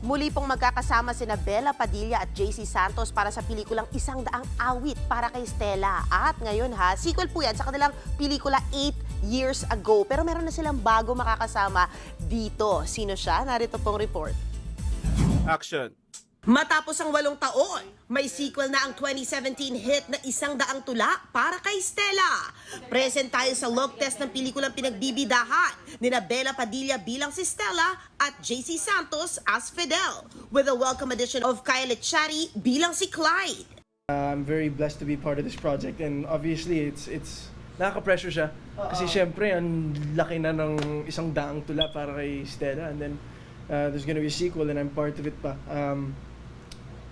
Muli pong magkakasama sina Bella Padilla at JC Santos para sa pelikulang Isang Daang Awit para kay Stella. At ngayon sequel po yan sa kanilang pelikula 8 years ago. Pero meron na silang bago makakasama dito. Sino siya? Narito pong report. Action. Matapos ang 8 taon, may sequel na ang 2017 hit na Isang Daang Tula para kay Stella. Present tayo sa look test ng pelikulang pinagbibidahan ni Bella Padilla bilang si Stella at JC Santos as Fidel, with a welcome addition of Kyle Echari bilang si Clyde. I'm very blessed to be part of this project, and obviously it's nakaka-pressure siya kasi syempre ang laki na ng Isang Daang Tula para kay Stella, and then there's gonna be a sequel and I'm part of it pa.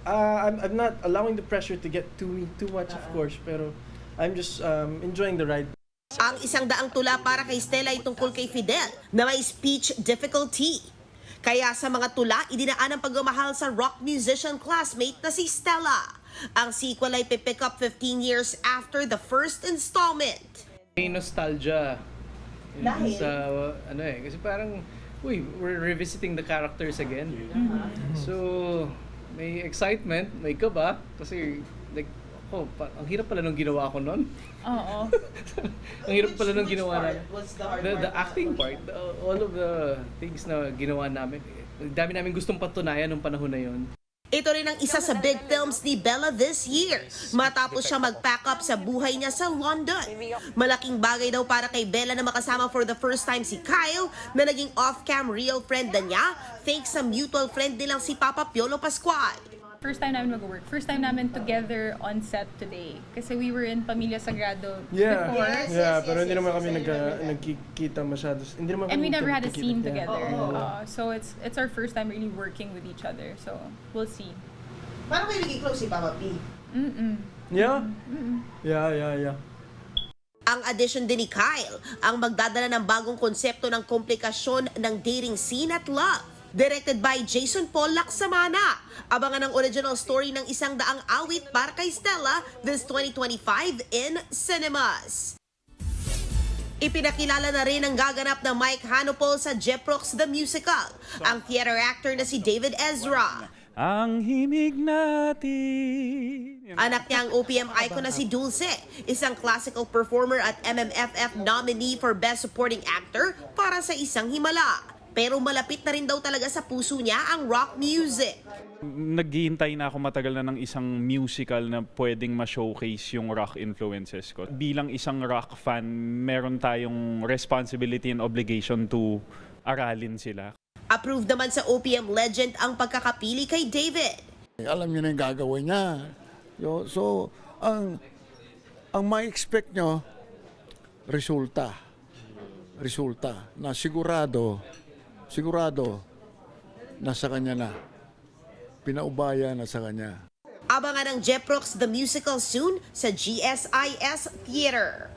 I'm not allowing the pressure to get to me too much, of course, pero I'm just enjoying the ride. Ang Isang Daang Tula para kay Stella ay tungkol kay Fidel na may speech difficulty. Kaya sa mga tula, idinaan ang pagmamahal sa rock musician classmate na si Stella. Ang sequel ay pipick up 15 years after the first installment. May nostalgia. Dahil? Sa, kasi parang, we're revisiting the characters again. So, may excitement, may kaba, kasi like, ang hirap pala nung ginawa ko nun. Oo. Ang hirap pala nung ginawa namin. The acting part, all of the things na ginawa namin. Dami namin gustong patunayan nung panahon na yun. Ito rin ang isa sa big films ni Bella this year, matapos siya mag-pack up sa buhay niya sa London. Malaking bagay daw para kay Bella na makasama for the first time si Kyle, na naging off-cam real friend na niya, thanks sa mutual friend nilang si Papa Piolo Pascual. First time namin mag-work. First time namin together on set today. Kasi we were in Pamilya Sagrado before. Pero hindi naman kami nagkikita masyado. Hindi naman And we kami never had a nagkikita. scene together. Yeah. So it's our first time really working with each other. So we'll see. Paano kayo naging close si Papa P? Yeah? Yeah. Ang addition din ni Kyle, ang magdadala ng bagong konsepto ng komplikasyon ng dating scene at love. Directed by Jason Paul Laksamana. Abangan ang original story ng Isang Daang Awit para kay Stella this 2025 in cinemas. Ipinakilala na rin ang gaganap na Mike Hanupol sa Jeprox the Musical, ang theater actor na si David Ezra. Ang himig natin. Anak niya ang OPM icon na si Dulce, isang classical performer at MMFF nominee for Best Supporting Actor para sa Isang Himala. Pero malapit na rin daw talaga sa puso niya ang rock music. Naghihintay na ako matagal na ng isang musical na pwedeng ma-showcase yung rock influences ko. Bilang isang rock fan, meron tayong responsibility and obligation to aralin sila. Approved naman sa OPM legend ang pagkakapili kay David. Alam niyo na yung gagawin niya. So, ang ma-expect nyo, resulta na sigurado nasa kanya na. Pinaubaya na sa kanya. Abangan ang Jeprox the Musical soon sa GSIS Theater.